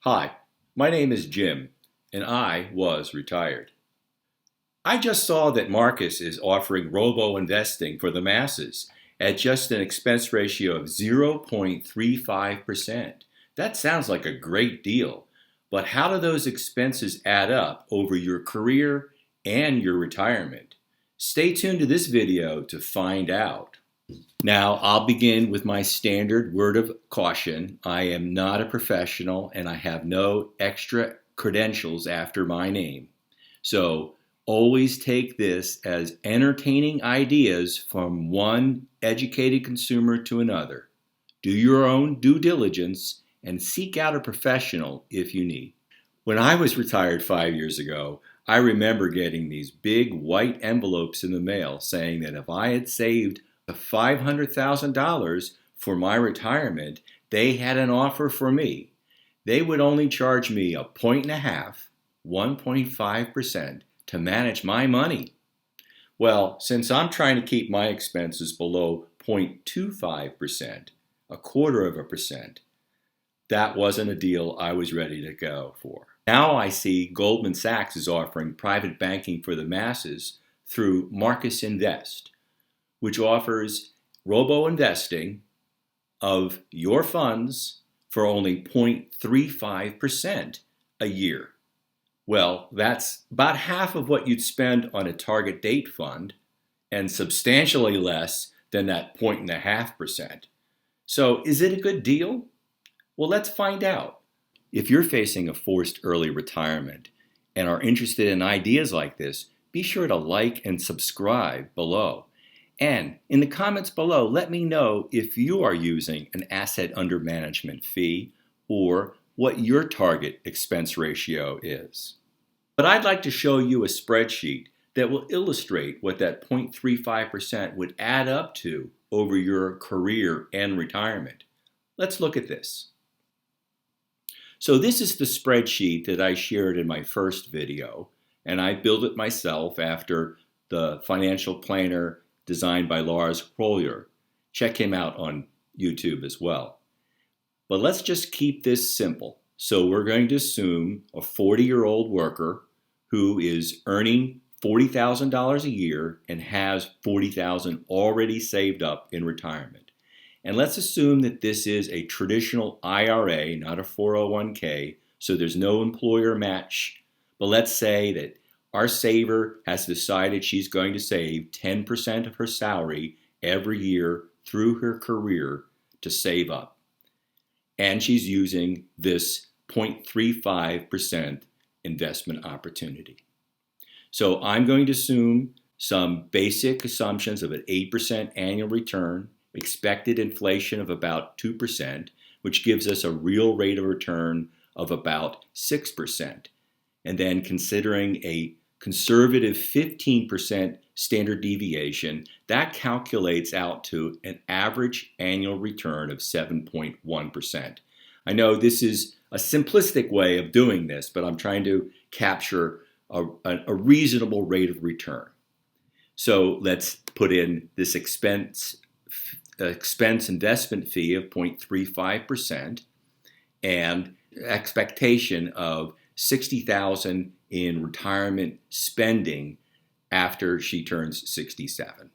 Hi, my name is Jim, and I was retired. I just saw that Marcus is offering robo-investing for the masses at just an expense ratio of 0.35%. That sounds like a great deal, but how do those expenses add up over your career and your retirement? Stay tuned to this video to find out. Now, I'll begin with my standard word of caution. I am not a professional and I have no extra credentials after my name. So always take this as entertaining ideas from one educated consumer to another. Do your own due diligence and seek out a professional if you need. When I was retired 5 years ago, I remember getting these big white envelopes in the mail saying that if I had saved $500,000 for my retirement, they had an offer for me. They would only charge me a point and a half, 1.5% to manage my money. Well, since I'm trying to keep my expenses below 0.25%, a quarter of a percent, that wasn't a deal I was ready to go for. Now I see Goldman Sachs is offering private banking for the masses through Marcus Invest, which offers robo-investing of your funds for only 0.35% a year. Well, that's about half of what you'd spend on a target date fund and substantially less than that 0.5%. So is it a good deal? Well, let's find out. If you're facing a forced early retirement and are interested in ideas like this, be sure to like and subscribe below. And in the comments below, let me know if you are using an asset under management fee or what your target expense ratio is. But I'd like to show you a spreadsheet that will illustrate what that 0.35% would add up to over your career and retirement. Let's look at this. So this is the spreadsheet that I shared in my first video, and I built it myself after the financial planner designed by Lars Kroller. Check him out on YouTube as well. But let's just keep this simple. So we're going to assume a 40-year-old worker who is earning $40,000 a year and has $40,000 already saved up in retirement. And let's assume that this is a traditional IRA, not a 401k, so there's no employer match. But let's say that our saver has decided she's going to save 10% of her salary every year through her career to save up. And she's using this 0.35% investment opportunity. So I'm going to assume some basic assumptions of an 8% annual return, expected inflation of about 2%, which gives us a real rate of return of about 6%. And then considering a conservative 15% standard deviation, that calculates out to an average annual return of 7.1%. I know this is a simplistic way of doing this, but I'm trying to capture a reasonable rate of return. So let's put in this expense investment fee of 0.35% and expectation of $60,000 in retirement spending after she turns 67.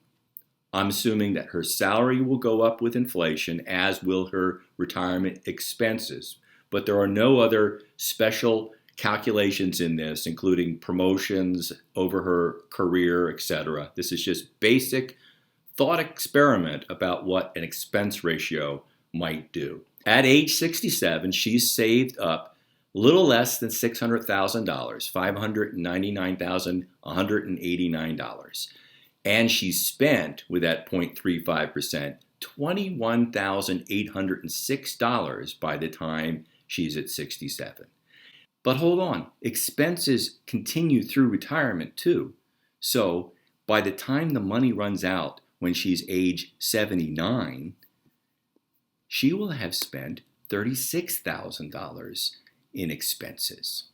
I'm assuming that her salary will go up with inflation, as will her retirement expenses. But there are no other special calculations in this, including promotions over her career, etc. This is just basic thought experiment about what an expense ratio might do. At age 67, she's saved up a little less than $600,000, $599,189. And she spent, with that 0.35%, $21,806 by the time she's at 67. But hold on, expenses continue through retirement too. So by the time the money runs out when she's age 79, she will have spent $36,000 in expenses.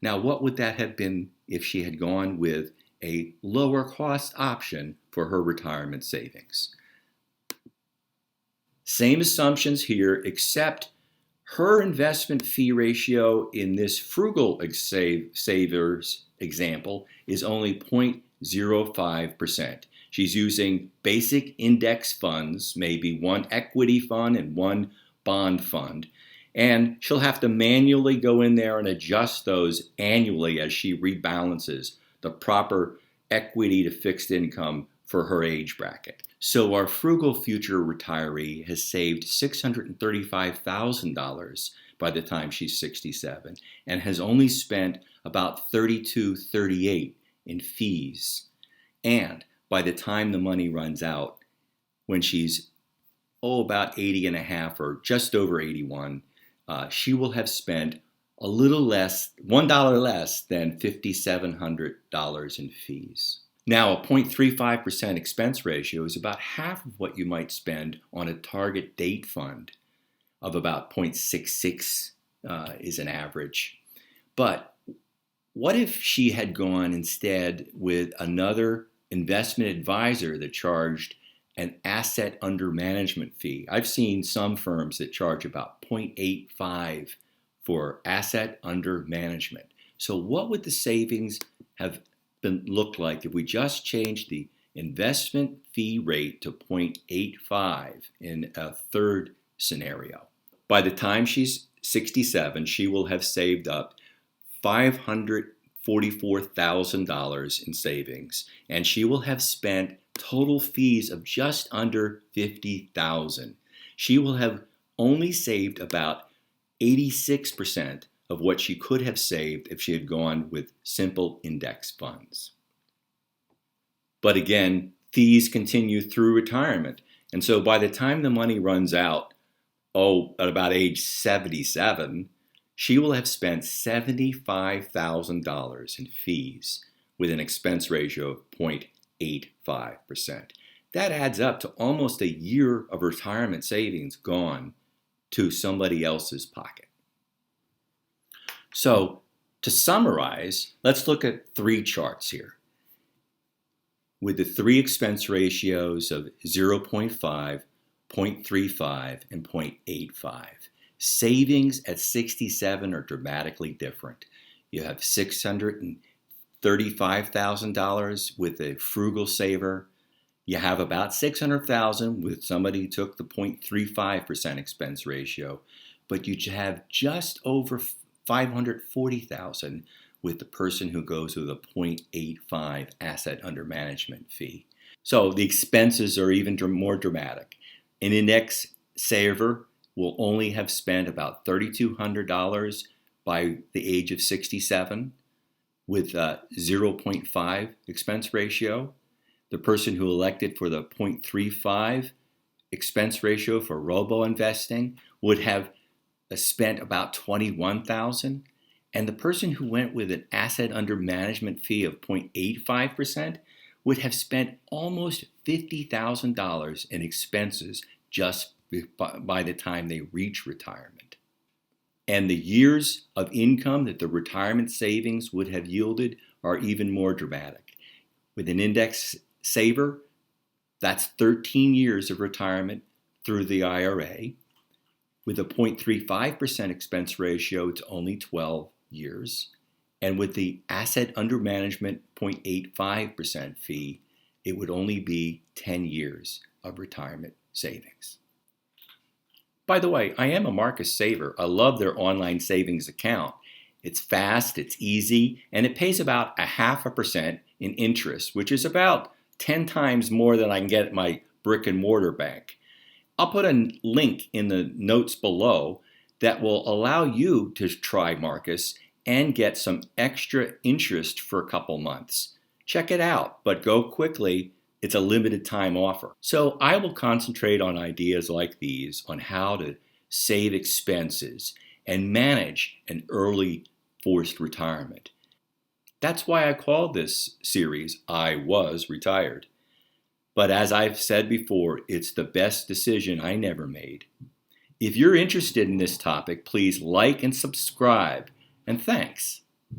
Now, what would that have been if she had gone with a lower cost option for her retirement savings? Same assumptions here, except Her investment fee ratio in this frugal savers example is only 0.05%. She's using basic index funds, maybe one equity fund and one bond fund, and she'll have to manually go in there and adjust those annually as she rebalances the proper equity to fixed income for her age bracket. So our frugal future retiree has saved $635,000 by the time she's 67 and has only spent about $32,38 in fees. And by the time the money runs out, when she's about 80 and a half or just over 81, she will have spent a little less, $1 less than $5,700 in fees. Now, a 0.35% expense ratio is about half of what you might spend on a target date fund of about 0.66 is an average. But what if she had gone instead with another investment advisor that charged an asset under management fee? I've seen some firms that charge about 0.85 for asset under management. So what would the savings have look like if we just changed the investment fee rate to 0.85 in a third scenario? By the time she's 67, she will have saved up $544,000 in savings, and she will have spent total fees of just under $50,000. She will have only saved about 86% of what she could have saved if she had gone with simple index funds. But again, fees continue through retirement. And so by the time the money runs out, at about age 77, she will have spent $75,000 in fees with an expense ratio of 0.85%. That adds up to almost a year of retirement savings gone to somebody else's pocket. So to summarize, let's look at three charts here. With the three expense ratios of 0.5, 0.35, and 0.85. Savings at 67 are dramatically different. You have $635,000 with a frugal saver. You have about $600,000 with somebody who took the 0.35% expense ratio, but you have just over $540,000 with the person who goes with a 0.85 asset under management fee. So the expenses are even more dramatic. An index saver will only have spent about $3,200 by the age of 67 with a 0.5 expense ratio. The person who elected for the 0.35 expense ratio for robo-investing would have spent about $21,000. And the person who went with an asset under management fee of 0.85% would have spent almost $50,000 in expenses just by the time they reach retirement. And the years of income that the retirement savings would have yielded are even more dramatic. With an index saver, that's 13 years of retirement through the IRA. With a 0.35% expense ratio, it's only 12 years. And with the asset under management 0.85% fee, it would only be 10 years of retirement savings. By the way, I am a Marcus saver. I love their online savings account. It's fast, it's easy, and it pays about 0.5% in interest, which is about 10 times more than I can get at my brick and mortar bank. I'll put a link in the notes below that will allow you to try Marcus and get some extra interest for a couple months. Check it out, but go quickly. It's a limited time offer. So I will concentrate on ideas like these on how to save expenses and manage an early forced retirement. That's why I called this series, I Was Retired. But as I've said before, it's the best decision I never made. If you're interested in this topic, please like and subscribe, and thanks.